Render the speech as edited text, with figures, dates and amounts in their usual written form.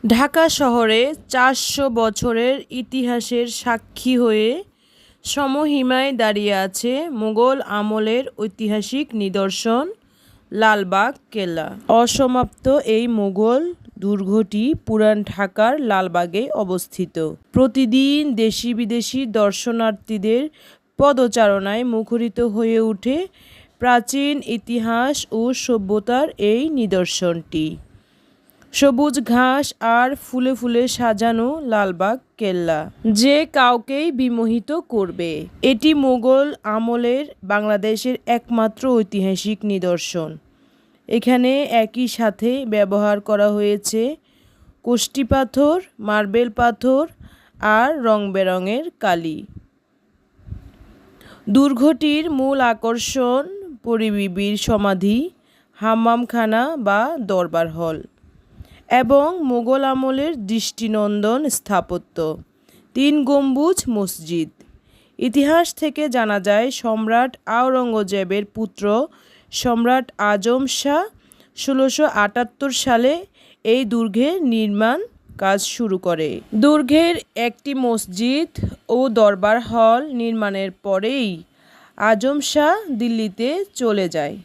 ঢাকা শহরে ৪০০ বছরের ইতিহাসের সাক্ষী হয়ে সমহিমায় দাঁড়িয়ে আছে মুঘল আমলের ঐতিহাসিক নিদর্শন লালবাগ কেল্লা। অসমাপ্ত এই মুঘল দুর্গটি পুরান ঢাকার লালবাগে অবস্থিত। প্রতিদিন দেশি বিদেশি দর্শনার্থীদের পদচারণায় মুখরিত হয়ে ওঠে প্রাচীন ইতিহাস ও সভ্যতার এই নিদর্শনটি। সবুজ ঘাস আর ফুলে ফুলে সাজানো লালবাগ কেল্লা যে কাউকেই বিমোহিত করবে। এটি মুঘল আমলের বাংলাদেশের একমাত্র ঐতিহাসিক নিদর্শন। এখানে একই সাথে ব্যবহার করা হয়েছে কষ্টি পাথর, মার্বেল পাথর আর রং বেরঙের কালি। দুর্গটির মূল আকর্ষণ পরিবিবির সমাধি, হাম্মামখানা বা দরবার হল এবং মুঘল আমলের দৃষ্টিনন্দন স্থাপত্য। ৩ গম্বুজ মসজিদ। ইতিহাস থেকে জানা যায় সম্রাট আওরঙ্গজেবের পুত্র সম্রাট আজম শাহ ১৬৭৮ সালে এই দুর্গের নির্মাণ কাজ শুরু করে। দুর্গের একটি মসজিদ ও দরবার হল নির্মাণের পরেই আজম শাহ দিল্লিতে চলে যায়।